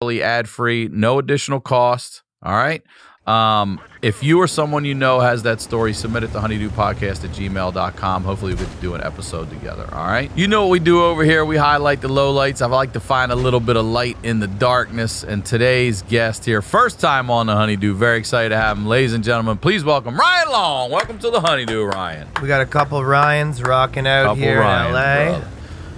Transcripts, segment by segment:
ad-free, no additional cost. All right. If you or someone you know has that story, submit it to honeydewpodcast@gmail.com. Hopefully we'll get to do an episode together. All right. You know what we do over here. We highlight the lowlights. I like to find a little bit of light in the darkness. And today's guest here, first time on the Honeydew. Very excited to have him. Ladies and gentlemen, please welcome Ryan Long. Welcome to the Honeydew, Ryan. We got a couple Ryans rocking out here in LA. Yeah.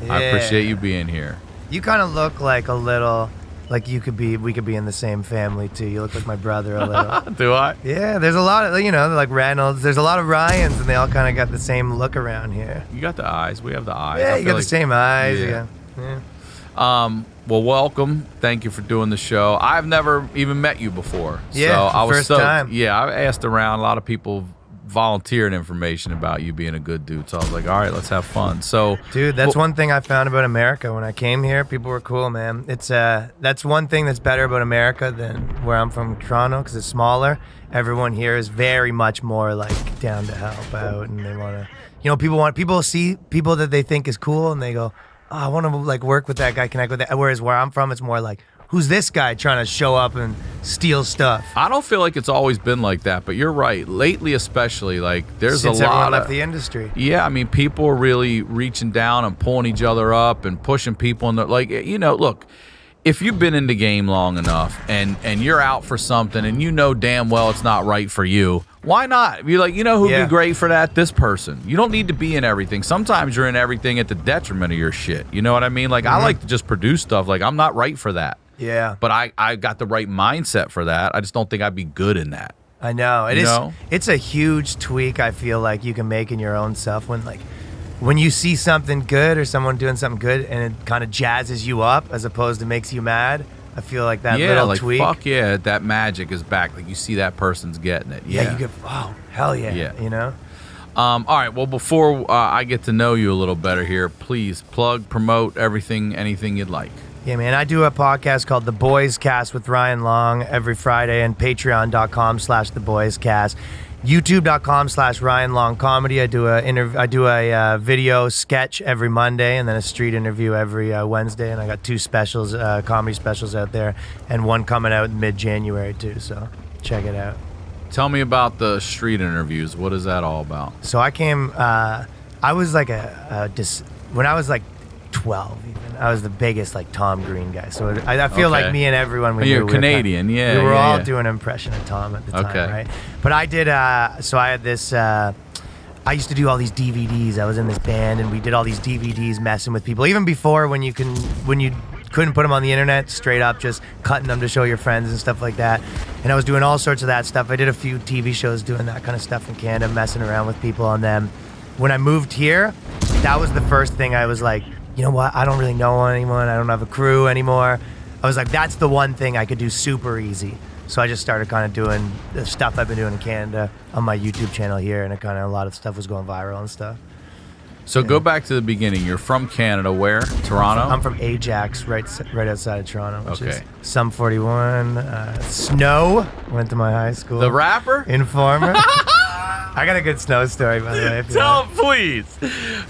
I appreciate you being here. You kind of look like a little... Like we could be in the same family too. You look like my brother a little. Do I? Yeah, there's a lot of, like Reynolds. There's a lot of Ryans and they all kind of got the same look around here. You got the eyes. We have the eyes. Yeah, you got the same eyes. Yeah. Well, welcome. Thank you for doing the show. I've never even met you before. Yeah, so I was first stoked. time. Yeah, I asked around. A lot of people volunteered information about you being a good dude. So I was like, all right, let's have fun. So, dude, that's one thing I found about America. When I came here, people were cool, man. It's that's one thing that's better about America than where I'm from, Toronto, because it's smaller. Everyone here is very much more like down to help out, and they want to, people see people that they think is cool, and they go, oh, I want to like work with that guy, connect with that. Whereas where I'm from, it's more like, who's this guy trying to show up and steal stuff? I don't feel like it's always been like that, but you're right. Lately, especially, like there's Since a lot everyone of left the industry. Yeah, I mean, people are really reaching down and pulling each other up and pushing people in the look. If you've been in the game long enough and you're out for something and you know damn well it's not right for you, why not? You're like, who'd be great for that? This person. You don't need to be in everything. Sometimes you're in everything at the detriment of your shit. You know what I mean? Like, I like to just produce stuff. Like, I'm not right for that. Yeah. But I got the right mindset for that. I just don't think I'd be good in that. I know. It's a huge tweak I feel like you can make in your own self when you see something good or someone doing something good and it kind of jazzes you up as opposed to makes you mad. I feel like that little tweak. Fuck yeah, that magic is back. Like you see that person's getting it. Yeah, you get, oh, hell yeah. All right, well, before I get to know you a little better here, please plug, promote anything you'd like. Yeah, man, I do a podcast called The Boys Cast with Ryan Long every Friday, and patreon.com/theboyscast, youtube.com/Ryan Long Comedy. I do a video sketch every Monday and then a street interview every Wednesday, and I got 2 specials, comedy specials out there, and one coming out mid-January too, so check it out. Tell me about the street interviews. What is that all about? So I came, I was like when I was like 12 even, I was the biggest like Tom Green guy. So I feel like me and everyone we You're Canadian, we were all doing an impression of Tom at the time, right? But I did, so I had this, I used to do all these DVDs. I was in this band and we did all these DVDs messing with people. Even before when you couldn't put them on the internet, straight up just cutting them to show your friends and stuff like that. And I was doing all sorts of that stuff. I did a few TV shows doing that kind of stuff in Canada, messing around with people on them. When I moved here, that was the first thing I was like, you know what? I don't really know anyone. I don't have a crew anymore. I was like, that's the one thing I could do super easy. So I just started kind of doing the stuff I've been doing in Canada on my YouTube channel here, and a lot of stuff was going viral and stuff. So go back to the beginning. You're from Canada. Where? Toronto? I'm from Ajax, right outside of Toronto, which is Sum 41. Snow, went to my high school. The rapper? Informer. I got a good Snow story, by the way. Tell him, please.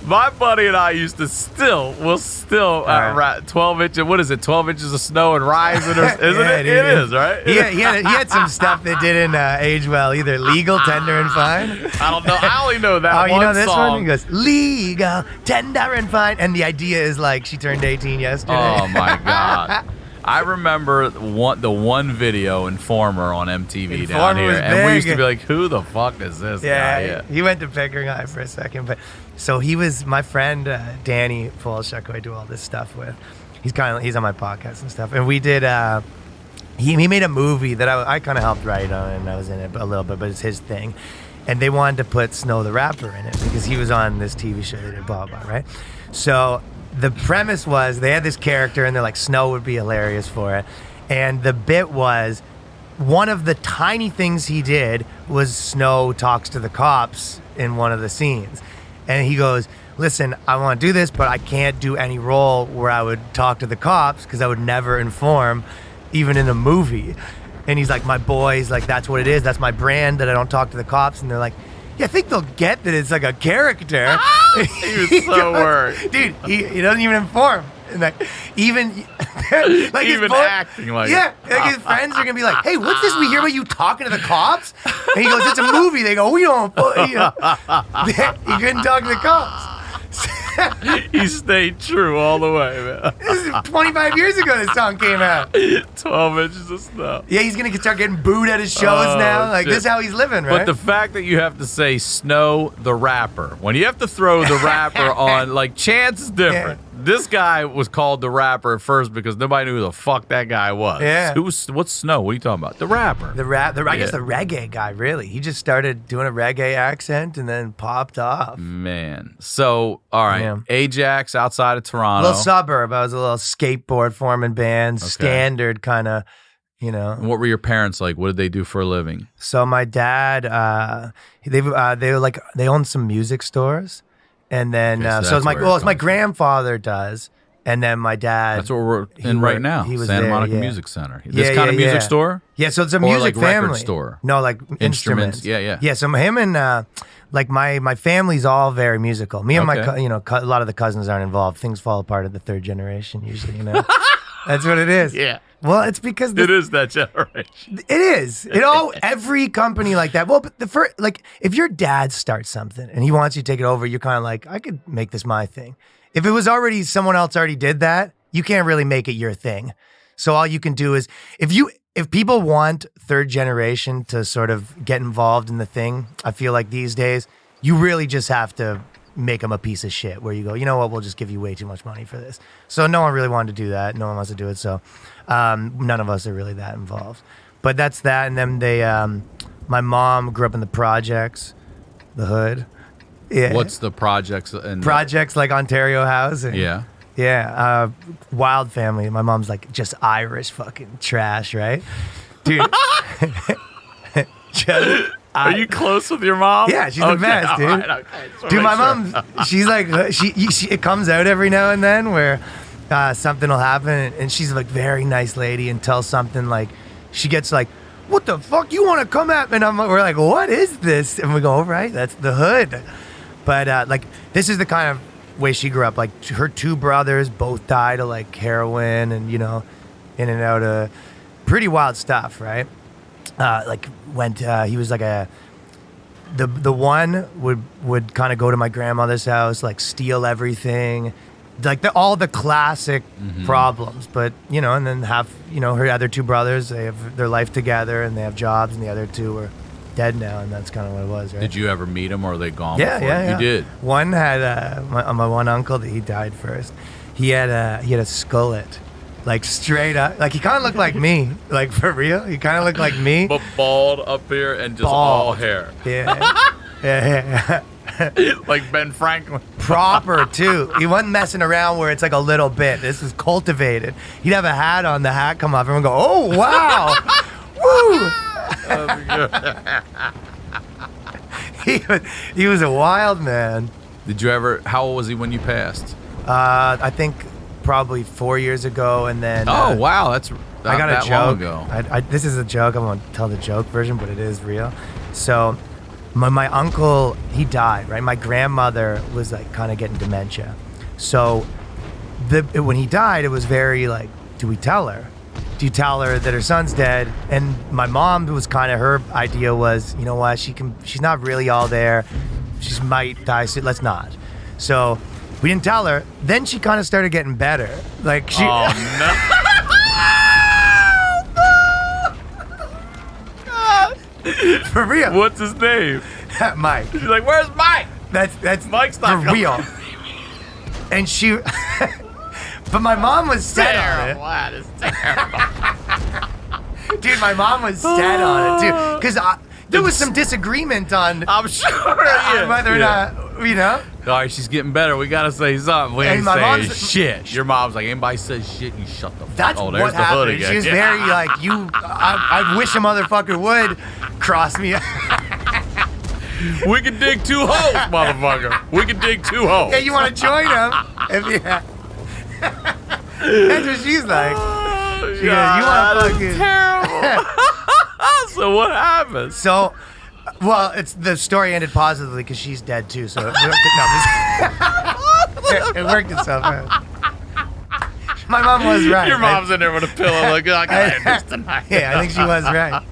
My buddy and I used to still 12 inches. What is it? 12 inches of snow and rising, isn't it? Dude, it is, right? He had some stuff that didn't age well, either legal, tender, and fine. I don't know. I only know that. Oh, one you know this song. one? He goes legal, tender, and fine, and the idea is like she turned 18 yesterday. Oh my god. I remember the one video, Informer, on MTV down here, and we used to be like, "Who the fuck is this guy?" Yeah, he went to Pickering High for a second, but so he was my friend Danny Polshuk, who I do all this stuff with. He's on my podcast and stuff, and we did. He made a movie that I kind of helped write on, and I was in it a little bit, but it's his thing. And they wanted to put Snow the Rapper in it because he was on this TV show they did, blah blah, right? So the premise was they had this character and they're like, Snow would be hilarious for it. And the bit was, one of the tiny things he did was Snow talks to the cops in one of the scenes. And he goes, listen, I want to do this, but I can't do any role where I would talk to the cops because I would never inform, even in a movie. And he's like, my boys, like, that's what it is. That's my brand, that I don't talk to the cops. And they're like, yeah, I think they'll get that it's like a character. He was so worried. Dude, he doesn't even inform. And like, even like Even acting like yeah, it. like his friends are gonna be like, "Hey, what's this? We hear about you talking to the cops?" And he goes, "It's a movie." They go, "We don't." You know, he couldn't talk to the cops. He stayed true all the way, man. This is 25 years ago. This song came out. 12 inches of snow. Yeah, he's gonna start getting booed at his shows Oh, now. Like shit. this is how he's living, right? But the fact that you have to say Snow the rapper, when you have to throw the rapper on, like Chance is different. This guy was called the rapper at first because nobody knew who the fuck that guy was. Yeah. What's Snow? What are you talking about? The rapper. I guess Yeah. the reggae guy, really. He just started doing a reggae accent and then popped off. Man. So, all right. Yeah. Ajax outside of Toronto. Little suburb. I was a little skateboard forming bands, Okay. standard kind of, you know. And what were your parents like? What did they do for a living? So my dad, they were like they owned some music stores, and then Okay, so so that's it's my where it well, it's my comes from. grandfather does, and then my dad. That's what we're he in right worked- now. he was Santa there, Monica yeah. Music Center. Yeah, This kind of yeah, music yeah. store? Yeah, so it's a Or music like record family store? No, like instruments. Yeah, yeah. Yeah, so him and like my family's all very musical. Me and my Okay. a lot of the cousins aren't involved. Things fall apart at the third generation usually. You know, that's what it is. Yeah. Well, it's because It is that generation. It is. Every company like that. Well, but the first, like, if your dad starts something and he wants you to take it over, you're kind of like, I could make this my thing. If it was already someone else already did that, you can't really make it your thing. So all you can do is if people want third generation to sort of get involved in the thing, I feel like these days you really just have to make them a piece of shit where you go, you know what, we'll just give you way too much money for this. So no one really wanted to do that. No one wants to do it. So none of us are really that involved. But that's that. And then my mom grew up in the projects, the hood. Yeah. What's the projects? And projects like Ontario House? And, Yeah. Yeah. Wild family. My mom's like just Irish fucking trash, right? Dude. Are you close with your mom? Yeah, she's the best, dude. all right, okay. Just wanna Dude, my make sure. mom, she's like, she it comes out every now and then where something will happen, and she's like very nice lady until something like, she gets like, what the fuck, you want to come at me? And we're like, what is this? And we go, all right, that's the hood. But like, this is the kind of way she grew up. Like her two brothers both died of like heroin and, you know, in and out of pretty wild stuff, right? He was like the one would kind of go to my grandmother's house, like steal everything, like all the classic problems. But you know, and then her other two brothers, they have their life together and they have jobs, and the other two are dead now, and that's kind of what it was, right? Did you ever meet him or are they gone? Yeah, before? yeah. You did. One had my one uncle that he died first. He had a skullet. Like straight up, like he kind of looked like me, like for real. He kind of looked like me, But bald up here and just Bald. all hair. yeah. Like Ben Franklin. Proper too. He wasn't messing around where it's like a little bit. This was cultivated. He'd have a hat on, the hat come off, and we'd go, "Oh wow, woo!" He was a wild man. Did you ever? How old was he when you passed? I think probably 4 years ago, and then Oh wow, that's I got that a long joke. ago. This is a joke. I'm gonna tell the joke version, but it is real. So, my uncle, he died. Right, my grandmother was like kind of getting dementia. So, when he died, it was very like, do we tell her? Do you tell her that her son's dead? And my mom was kind of, her idea was, you know what? She's not really all there. She might die soon. Let's not. So. We didn't tell her. Then she kind of started getting better. Like she. Oh no! For real. What's his name? Mike. She's like, "Where's Mike?" That's Mike's not for coming. real. And she. But my mom was set Terrible. on That is terrible. it. Dude, my mom was set on it too. Because there was some disagreement on I'm sure. Yeah. whether or not, you know. All right, she's getting better. We gotta say something. We And ain't my saying mom's- shit. Your mom's like, anybody says shit, you shut the fuck. That's Oh, there's what the hood happened. again. She was Yeah. very like, I wish a motherfucker would cross me. We can dig 2 holes, motherfucker. We can dig 2 holes. Yeah, you want to join him? That's what she's like. Oh, She goes, you want that to is fucking. terrible. So what happens? So, well, it's the story ended positively because she's dead too. So, no, it worked itself out. My mom was right. Your mom's in there with a pillow like, oh, I got this tonight. Yeah, I think she was right.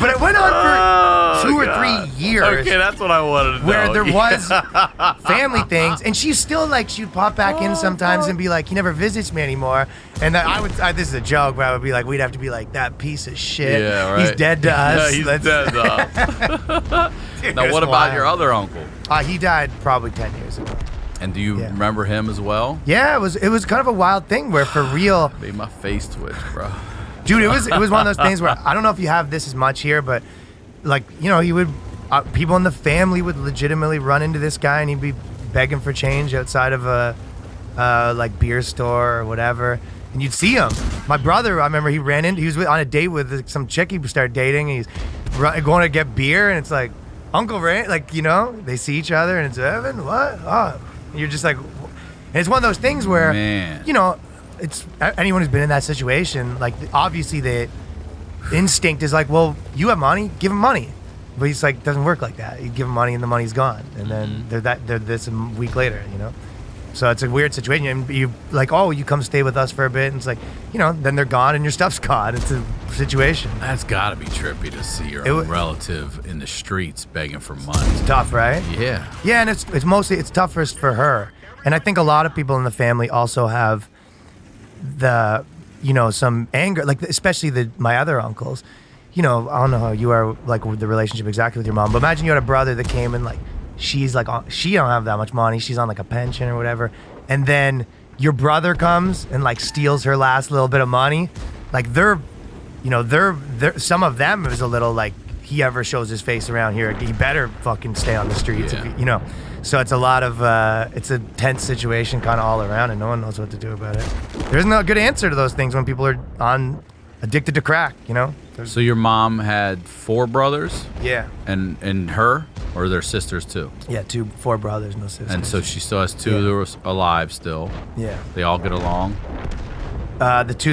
But it went on for 2 or 3 years. Okay, that's what I wanted to know. Where there was family things, and she's still like, she'd pop back in sometimes and be like, he never visits me anymore. And this is a joke, but I would be like, we'd have to be like, that piece of shit. Yeah, right. He's dead to us. He's dead to us. Now, what about your other uncle? He died probably 10 years ago. And do you remember him as well? Yeah, it was kind of a wild thing where for real. Made my face twitch, bro. Dude, it was one of those things where I don't know if you have this as much here, but like, he would people in the family would legitimately run into this guy and he'd be begging for change outside of a like beer store or whatever, and you'd see him. My brother, I remember he was on a date with some chick he started dating, and he's going to get beer, and it's like, Uncle Ray, like, they see each other and it's Evan, what? Oh, and you're just like, and it's one of those things where, Man. It's anyone who's been in that situation, like obviously the instinct is like, well, you have money, give him money. But he's like, doesn't work like that. You give him money and the money's gone. And then they're this a week later, So it's a weird situation. And you like, oh, you come stay with us for a bit. And it's like, then they're gone and your stuff's gone. It's a situation. That's got to be trippy to see your relative in the streets begging for money. It's tough, right? Yeah. Yeah, and it's mostly, it's toughest for her. And I think a lot of people in the family also have the, some anger, like especially my other uncles. I don't know how you are like with the relationship exactly with your mom, but imagine you had a brother that came and like, she's like, she don't have that much money. She's on like a pension or whatever. And then your brother comes and like steals her last little bit of money. Like they're some of them is a little like, he ever shows his face around here, he better fucking stay on the streets. Yeah. If so it's a lot of, it's a tense situation kind of all around and no one knows what to do about it. There's no good answer to those things when people are addicted to crack, So your mom had 4 brothers? Yeah. And her? Or their sisters too? Yeah, 4 brothers, no sisters. And so she still has 2 that are alive still. Yeah. They all get along? The 2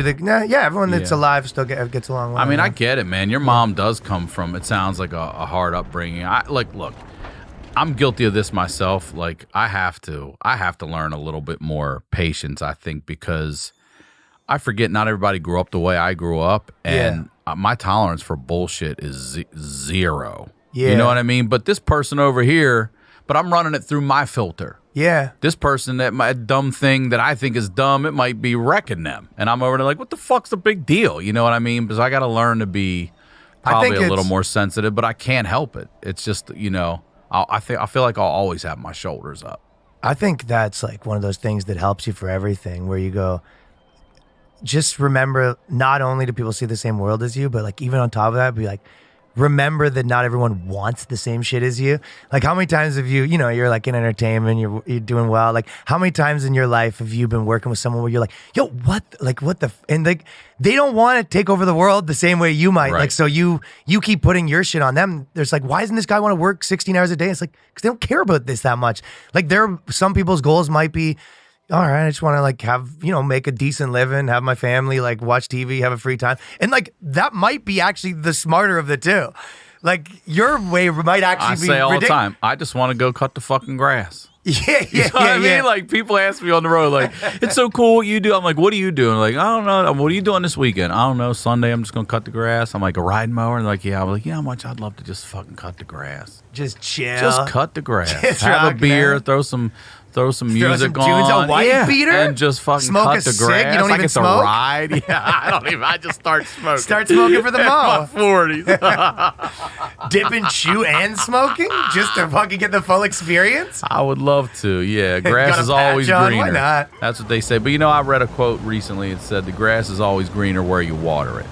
everyone that's alive still gets along well. I mean, I get it, man. Your mom does come from, it sounds like a hard upbringing. Look, I'm guilty of this myself. Like, I have to learn a little bit more patience, I think, because I forget not everybody grew up the way I grew up, and my tolerance for bullshit is 0. Yeah. You know what I mean? But this person over here, but I'm running it through my filter. Yeah. This person, that my dumb thing that I think is dumb, it might be wrecking them. And I'm over there like, what the fuck's the big deal? You know what I mean? Because I got to learn to be probably a little more sensitive, but I can't help it. It's just, I feel like I'll always have my shoulders up. I think that's like one of those things that helps you for everything, where you go, just remember, not only do people see the same world as you, but like even on top of that, be like, remember that not everyone wants the same shit as you. Like how many times have you're like in entertainment, you're doing well. Like how many times in your life have you been working with someone where you're like, yo, and like, they don't want to take over the world the same way you might. Right. Like, so you keep putting your shit on them. There's like, why doesn't this guy want to work 16 hours a day? It's like, because they don't care about this that much. Like some people's goals might be, all right, I just want to like have, make a decent living, have my family, like watch TV, have a free time. And like, that might be actually the smarter of the two. Like your way might actually be I say all the time, I just want to go cut the fucking grass. Yeah, You know what I mean? Like people ask me on the road, like, it's so cool what you do. I'm like, what are you doing? Like, I don't know. What are you doing this weekend? I don't know. Sunday, I'm just going to cut the grass. I'm like, a riding mower? And they're like, yeah. I'm like, how much I'd love to just fucking cut the grass. Just chill. Just cut the grass. Just have a rock beer, out. throw some music tunes, a on. white beater? And just fucking Smoke cut a the cig? grass. You don't like even it's smoke? a ride. Yeah, I just start smoking. Start smoking for the In my mo. 40s. Dip and chew and smoking? Just to fucking get the full experience? I would love to. Yeah, grass Got a is always patch on? greener. Why not? That's what they say. But I read a quote recently. It said the grass is always greener where you water it,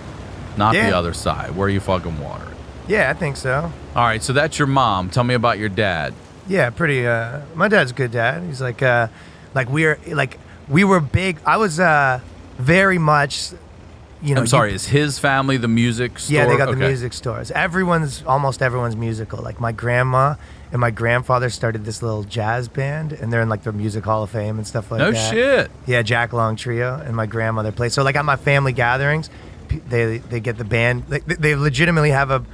not the other side, where you fucking water it. Yeah, I think so. All right, so that's your mom. Tell me about your dad. Yeah, pretty. My dad's a good dad. He's like we were big. I was very much, I'm sorry, is his family the music store? Yeah, they got the music stores. Almost everyone's musical. Like my grandma and my grandfather started this little jazz band, and they're in like the Music Hall of Fame and stuff like that. No shit. Yeah, Jack Long Trio, and my grandmother plays. So like at my family gatherings, they get the band. Like, they legitimately have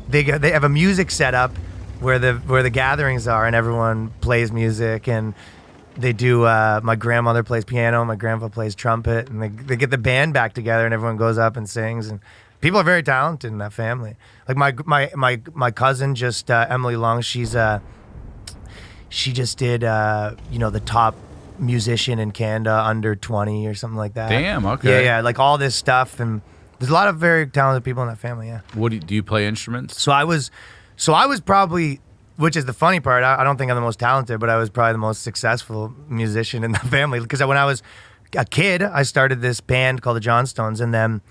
they have a music setup where the gatherings are, and everyone plays music, and they do. My grandmother plays piano, my grandpa plays trumpet, and they get the band back together, and everyone goes up and sings. And people are very talented in that family. Like my cousin, just Emily Long. She just did the top musician in Canada under 20 or something like that. Damn. Okay. Yeah, like all this stuff, and there's a lot of very talented people in that family. Yeah. What do you play instruments? So I was probably, which is the funny part. I don't think I'm the most talented, but I was probably the most successful musician in the family, because when I was a kid, I started this band called the Johnstones, and then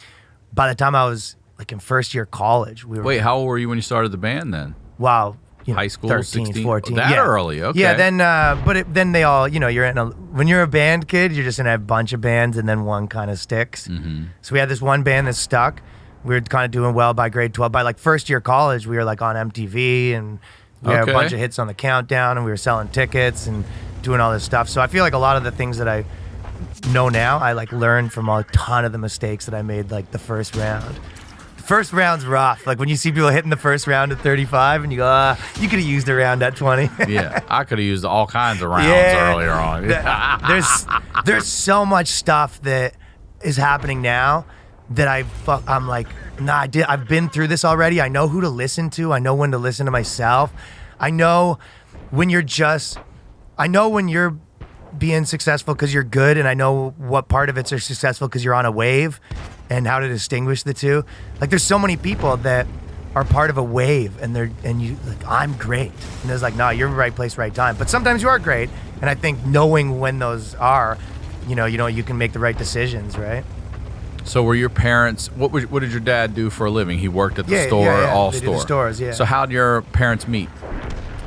by the time I was like in first year college, we were. Wait, how old were you when you started the band then? Wow. High school, 13, 16? 14. That early, okay. Yeah, then, then they all, you're when you're a band kid, you're just in a bunch of bands, and then one kind of sticks. Mm-hmm. So we had this one band that stuck. We were kind of doing well by grade 12. By like first year college, we were like on MTV, and we had a bunch of hits on the Countdown, and we were selling tickets and doing all this stuff. So I feel like a lot of the things that I know now, I like learned from a ton of the mistakes that I made like the first round. First round's rough. Like when you see people hitting the first round at 35 and you go, you could have used a round at 20. Yeah, I could have used all kinds of rounds earlier on. There's so much stuff that is happening now that I'm like, nah, I've been through this already. I know who to listen to. I know when to listen to myself. I know when you're being successful because you're good, and I know what part of it's are successful because you're on a wave, and how to distinguish the two. Like there's so many people that are part of a wave, and you like, I'm great, and there's like, nah, you're right place, right time. But sometimes you are great, and I think knowing when those are, you can make the right decisions, right? So were your parents? What did your dad do for a living? He worked at the store, all they store. did the stores, yeah. So how'd your parents meet?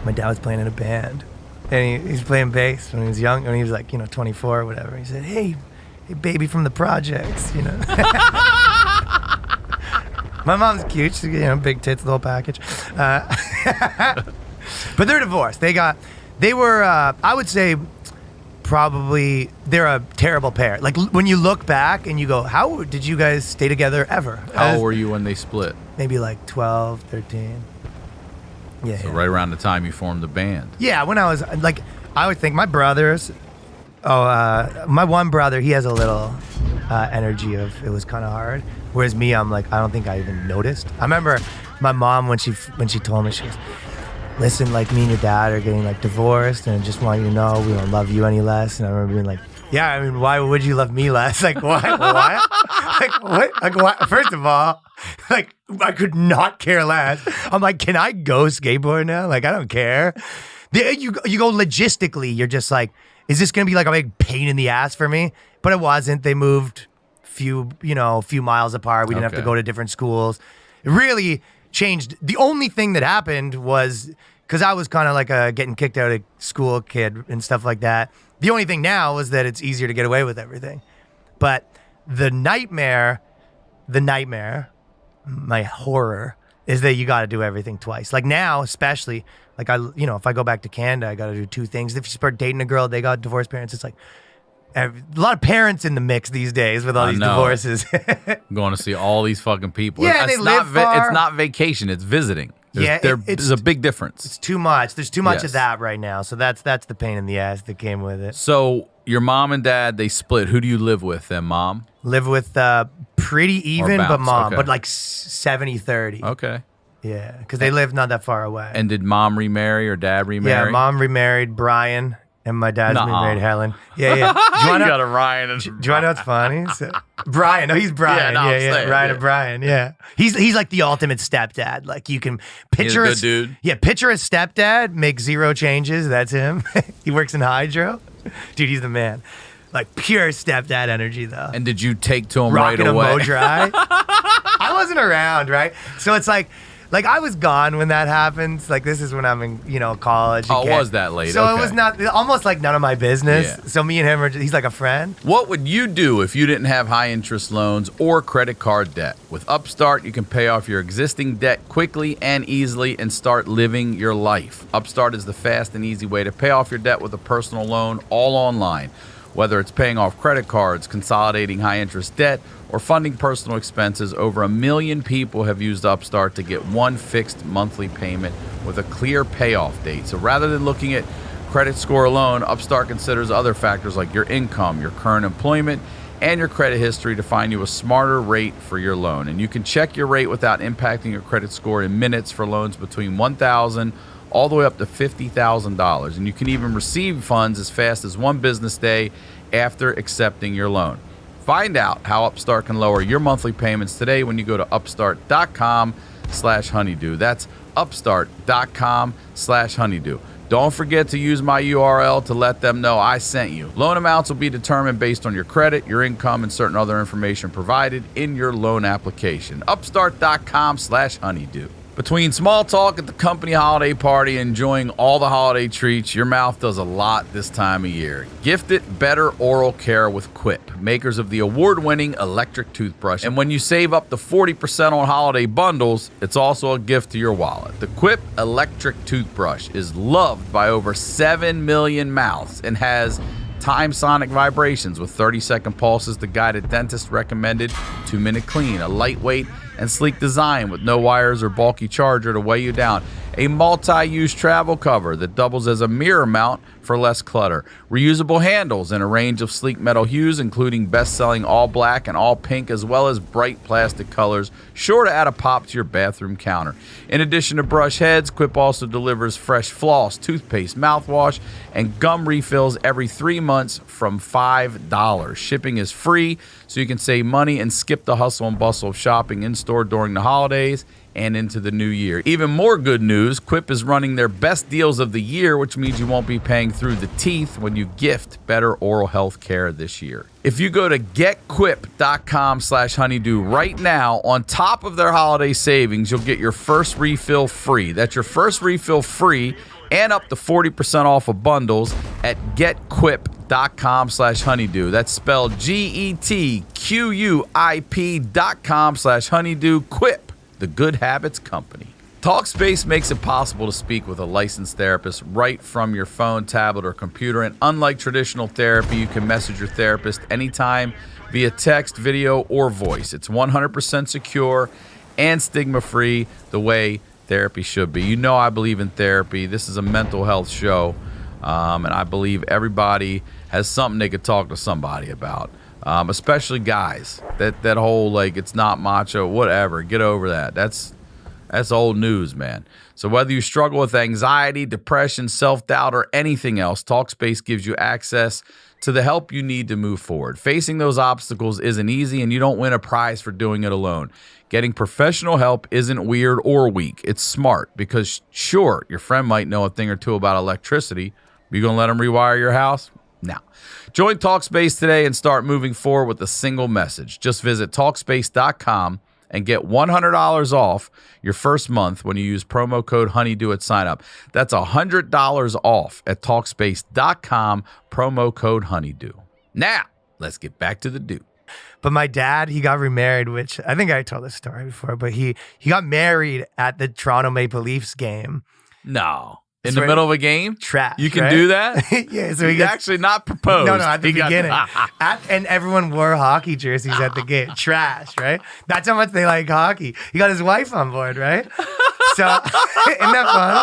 My dad was playing in a band, and he's playing bass when he was young, when he was like 24 or whatever. He said, "Hey, baby from the projects," My mom's cute. She's big tits, the whole package. But they're divorced. They were. I would say. Probably they're a terrible pair. Like when you look back and you go, how did you guys stay together ever? How old were you when they split? Maybe like 12, 13. Yeah. So right around the time you formed the band. Yeah, when I was like, I would think my brothers. My one brother, he has a little energy of it was kind of hard. Whereas me, I'm like, I don't think I even noticed. I remember my mom when she told me, she goes, listen, like me and your dad are getting like divorced, and I just want you to know we don't love you any less. And I remember being like, yeah, I mean, why would you love me less? Like, what? What? Like, what? Like, what? First of all, like, I could not care less. I'm like, can I go skateboard now? Like, I don't care. You go logistically, you're just like, is this going to be like a big pain in the ass for me? But it wasn't. They moved a few miles apart. We didn't have to go to different schools. It really changed. The only thing that happened was, because I was kind of like a getting kicked out of school kid and stuff like that. The only thing now is that it's easier to get away with everything. But the nightmare, my horror, is that you got to do everything twice. Like now, especially, like if I go back to Canada, I got to do two things. If you start dating a girl, they got divorced parents. It's like a lot of parents in the mix these days with all these divorces. Going to see all these fucking people. Yeah, they live far. It's not vacation. It's visiting. There's a big difference. It's too much. There's too much of that right now. So that's the pain in the ass that came with it. So your mom and dad, they split. Who do you live with then, mom? Live with pretty even, but mom. Okay. But like 70-30. Okay. Yeah, because they live not that far away. And did mom remarry or dad remarry? Yeah, mom remarried Brian, and my dad's remarried Helen. Yeah. You got a Ryan. Do you want to know what's funny? So, Brian. No, he's Brian. Ryan and Brian. Yeah. He's like the ultimate stepdad. Like you can picture He's a good dude. Yeah, picture a stepdad, make zero changes. That's him. He works in hydro. Dude, he's the man. Like pure stepdad energy though. And did you take to him Rocking right away? Mow dry. I wasn't around, right? So it's like I was gone when that happens. Like this is when I'm in, college. Oh, it was that late. So okay. It was not almost like none of my business. Yeah. So me and him he's like a friend. What would you do if you didn't have high interest loans or credit card debt? With Upstart, you can pay off your existing debt quickly and easily and start living your life. Upstart is the fast and easy way to pay off your debt with a personal loan, all online. Whether it's paying off credit cards, consolidating high-interest debt, or funding personal expenses, over 1 million people have used Upstart to get one fixed monthly payment with a clear payoff date. So rather than looking at credit score alone, Upstart considers other factors like your income, your current employment, and your credit history to find you a smarter rate for your loan. And you can check your rate without impacting your credit score in minutes for loans between $1,000 all the way up to $50,000. And you can even receive funds as fast as one business day after accepting your loan. Find out how Upstart can lower your monthly payments today when you go to upstart.com/honeydew. That's upstart.com/honeydew. Don't forget to use my URL to let them know I sent you. Loan amounts will be determined based on your credit, your income, and certain other information provided in your loan application. Upstart.com/honeydew. Between small talk at the company holiday party and enjoying all the holiday treats, your mouth does a lot this time of year. Gift it better oral care with Quip, makers of the award-winning electric toothbrush. And when you save up to 40% on holiday bundles, it's also a gift to your wallet. The Quip electric toothbrush is loved by over 7 million mouths and has time sonic vibrations with 30-second pulses to guide a dentist recommended 2-minute clean, a lightweight and sleek design with no wires or bulky charger to weigh you down, a multi-use travel cover that doubles as a mirror mount for less clutter, reusable handles in a range of sleek metal hues including best-selling all black and all pink, as well as bright plastic colors, sure to add a pop to your bathroom counter. In addition to brush heads, Quip also delivers fresh floss, toothpaste, mouthwash, and gum refills every 3 months from $5. Shipping is free, so you can save money and skip the hustle and bustle of shopping in-store during the holidays and into the new year. Even more good news, Quip is running their best deals of the year, which means you won't be paying through the teeth when you gift better oral health care this year. If you go to getquip.com/honeydew right now, on top of their holiday savings, you'll get your first refill free. That's your first refill free and up to 40% off of bundles at getquip.com/honeydew. That's spelled GETQUIP.com/honeydew. Quip, the Good Habits Company. Talkspace makes it possible to speak with a licensed therapist right from your phone, tablet, or computer. And unlike traditional therapy, you can message your therapist anytime via text, video, or voice. It's 100% secure and stigma-free, the way therapy should be. You know I believe in therapy. This is a mental health show, and I believe everybody has something they could talk to somebody about, especially guys. That whole, like, it's not macho, whatever. Get over that. That's old news, man. So whether you struggle with anxiety, depression, self-doubt, or anything else, Talkspace gives you access to the help you need to move forward. Facing those obstacles isn't easy, and you don't win a prize for doing it alone. Getting professional help isn't weird or weak. It's smart, because sure, your friend might know a thing or two about electricity. You gonna let them rewire your house? No. Join Talkspace today and start moving forward with a single message. Just visit Talkspace.com and get $100 off your first month when you use promo code Honeydew at sign up. That's $100 off at Talkspace.com, promo code Honeydew. Now, let's get back to the do. But my dad, he got remarried, which I think I told this story before, but he got married at the Toronto Maple Leafs game. No. In the middle of a game? Trash. You can right? do that? Yeah. So he actually not proposed. No, at the beginning. And everyone wore hockey jerseys at the game. Trash, right? That's how much they like hockey. He got his wife on board, right? So, isn't that fun?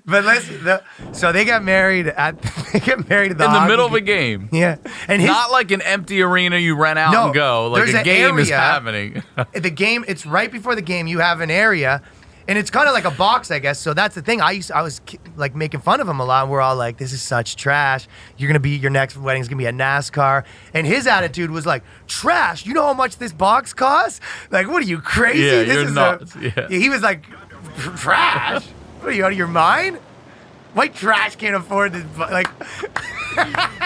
But listen, so they got married at the in the middle of a game. Yeah. And not like an empty arena you rent out and go. Like a game is happening. The game, it's right before the game. You have an area. And it's kind of like a box, I guess. So that's the thing. I was like making fun of him a lot. And we're all like, "This is such trash. Your next wedding's gonna be a NASCAR." And his attitude was like, "Trash? You know how much this box costs? Like, what are you, crazy? Yeah, you're nuts." Yeah. He was like, "Trash? What are you, out of your mind? White trash can't afford this. Like,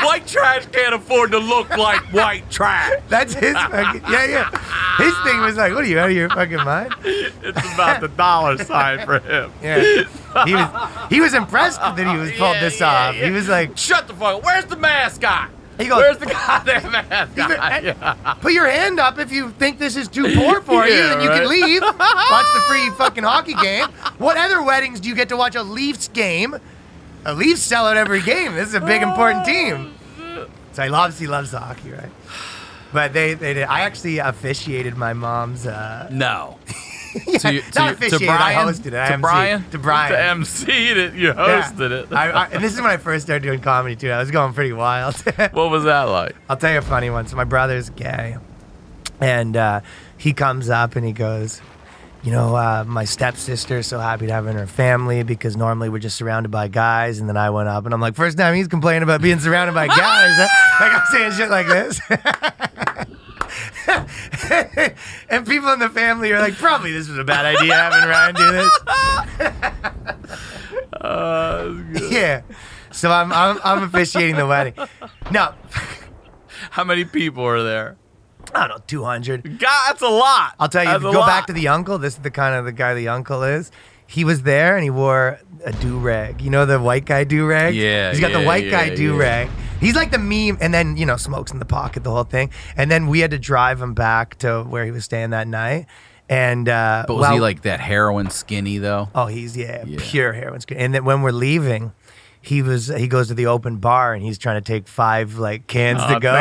white trash can't afford to look like white trash." That's his fucking, yeah. His thing was like, "What are you, out of your fucking mind?" It's about the dollar sign for him. Yeah. He was impressed that he was pulled this off. He was like, "Shut the fuck up. Where's the mascot? He goes, where's the goddamn mascot?" Put your hand up if you think this is too poor for you, and you can leave. Watch the free fucking hockey game. What other weddings do you get to watch a Leafs game? A Leafs sell out every game. This is a big, important team. So he loves hockey, right? But they did. I actually officiated my mom's. No. Not officiated, I Brian? hosted it. I To emceed. Brian? To Brian. To MC'd it. You hosted it. And this is when I first started doing comedy too. I was going pretty wild. What was that like? I'll tell you a funny one. So my brother's gay, and he comes up and he goes, you know, my stepsister's so happy to have her in her family because normally we're just surrounded by guys. And then I went up and I'm like, first time he's complaining about being surrounded by guys. Like I'm saying shit like this. And people in the family are like, probably this was a bad idea having Ryan do this. Yeah. So I'm officiating the wedding. No. How many people are there? I don't know, 200. God, that's a lot. I'll tell you, That's if a you go lot. back to the uncle, this is the kind of the guy the uncle is. He was there and he wore a do-rag. You know the white guy do-rag? Yeah, He's got the yeah, white guy yeah, do-rag. He's like the meme, and then, you know, smokes in the pocket, the whole thing. And then we had to drive him back to where he was staying that night. And But was he like that heroin skinny though? oh, he's pure heroin. And then when we're leaving, he goes to the open bar and he's trying to take 5 like cans to go.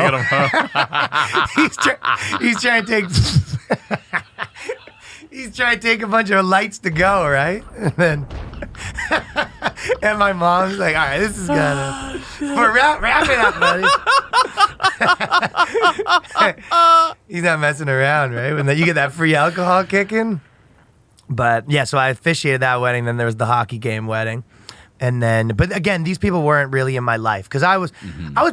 He's trying to take he's trying to take a bunch of lights to go, right? And then and my mom's like, all right, this is gonna wrap it up, buddy. He's not messing around, right? When you get that free alcohol kicking. But yeah, so I officiated that wedding. Then there was the hockey game wedding. And then, but again, these people weren't really in my life because I was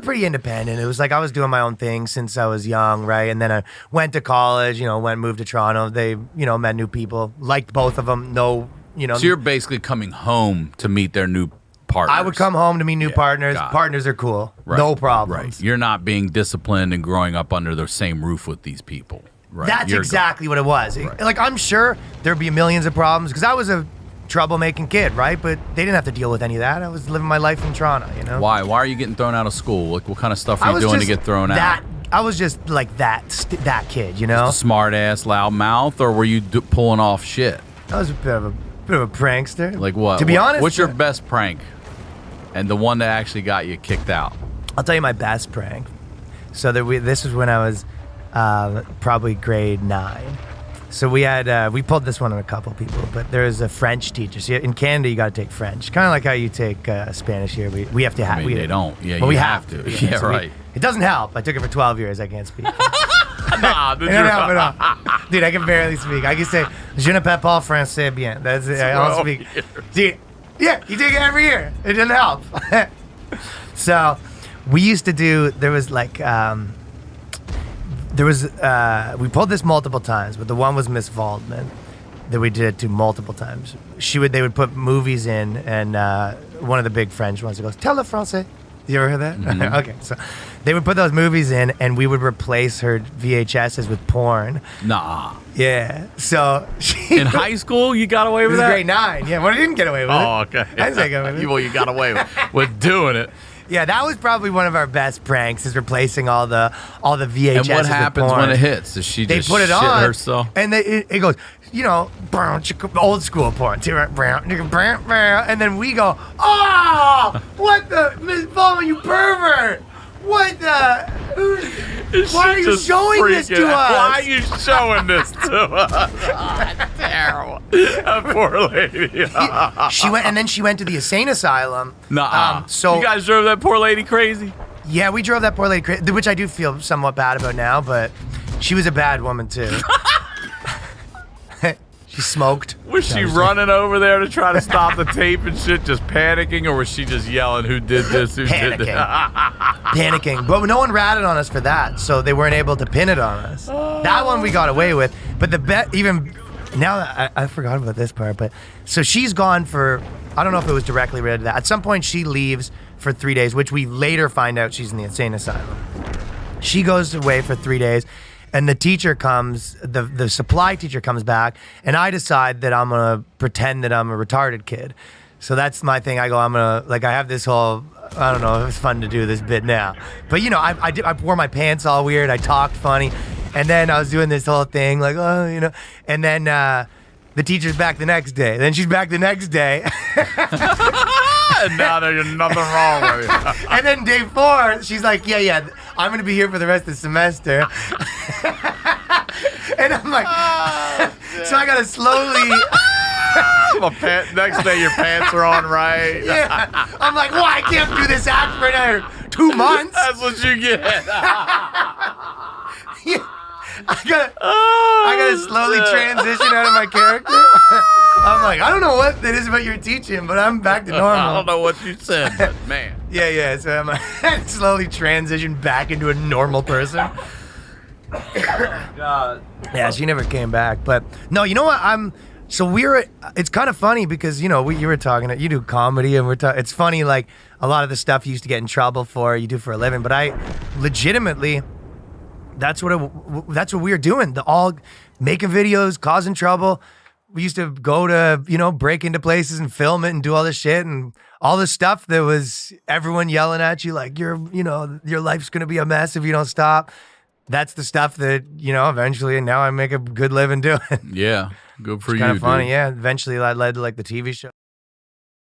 pretty independent. It was like I was doing my own thing since I was young, right? And then I went to college, you know, moved to Toronto. They, you know, met new people, liked both of them. No, you know. So you're basically coming home to meet their new partners. I would come home to meet new partners. got it. Partners are cool. Right, No problems. Right. You're not being disciplined and growing up under the same roof with these people. Right. That's exactly what it was. Like, I'm sure there'd be millions of problems because I was a troublemaking kid, right? But they didn't have to deal with any of that. I was living my life in Toronto, you know? Why? Why are you getting thrown out of school? Like, what kind of stuff are you doing to get thrown out? I was just like that kid, you know? Smart ass, loud mouth, or were you pulling off shit? I was a bit of a prankster. Like what? To be honest, what's your best prank? And the one that actually got you kicked out? I'll tell you my best prank. So this was when I was probably grade 9. So we pulled this one on a couple people, but there was a French teacher. So in Canada, you got to take French, kind of like how you take Spanish here. We have to have. I mean, they don't. Yeah, well, you we have to. Yeah, so right. It doesn't help. I took it for 12 years. I can't speak. Nah, It don't help at all. Dude, I can barely speak. I can say, je ne parle pas français bien. That's it. I don't speak. Dude, yeah, you take it every year. It didn't help. So we used to do, there was like, we pulled this multiple times, but the one was Miss Waldman that we did it to multiple times. They would put movies in, and one of the big French ones that goes, Tell le français. You ever heard that? Mm-hmm. Okay, so they would put those movies in, and we would replace her VHSs with porn. Nah. Yeah. So she In high school, you got away it with was that? grade 9. Yeah, well, I didn't get away with it. Oh, okay. I didn't say I got away with it. Well, you got away with doing it. Yeah, that was probably one of our best pranks, is replacing all the VHSs. And what happens with porn. when it hits? Does she They just put it shit on, herself? and it goes, you know, old school porn, and then we go, oh, what the, Miss Bowman, you pervert! What the? Why are you showing this to us? Why are you showing this to us? Oh, terrible. That poor lady. She went to the insane asylum. Nuh-uh. So you guys drove that poor lady crazy? yeah, we drove that poor lady crazy, which I do feel somewhat bad about now, but she was a bad woman too. She smoked. Was she running over there to try to stop the tape and shit, just panicking, or was she just yelling, who did this, who did that? Panicking. But no one ratted on us for that, so they weren't able to pin it on us. That one we got away with. But even now, I forgot about this part, but so she's gone for, I don't know if it was directly related to that. At some point, she leaves for 3 days, which we later find out she's in the insane asylum. She goes away for 3 days. And the teacher comes, the supply teacher comes back, and I decide that I'm gonna pretend that I'm a retarded kid. So that's my thing. I go, I have this whole, I don't know, it's fun to do this bit now. But you know, I wore my pants all weird, I talked funny, and then I was doing this whole thing, like, oh, you know, and then the teacher's back the next day. Then she's back the next day. And now there's nothing wrong with you. And then day 4, she's like, yeah, I'm going to be here for the rest of the semester. And I'm like, So I gotta slowly. Next day, your pants are on right. Yeah. I'm like, well, I can't do this act for another 2 months. That's what you get. Yeah. I gotta slowly transition out of my character. I'm like, I don't know what it is about your teaching, but I'm back to normal. I don't know what you said, but man. Yeah. So I'm slowly transition back into a normal person. God. Yeah, she never came back. But no, you know what? It's kind of funny because, you know, you were talking, you do comedy and it's funny, like a lot of the stuff you used to get in trouble for, you do for a living. But I legitimately, that's what we were doing. All making videos, causing trouble. We used to go to, you know, break into places and film it and do all this shit and all this stuff that was everyone yelling at you like, your life's going to be a mess if you don't stop. That's the stuff that, you know, eventually now I make a good living doing. Yeah. Good for you, Kind of funny, dude. yeah. Eventually that led to like the TV show.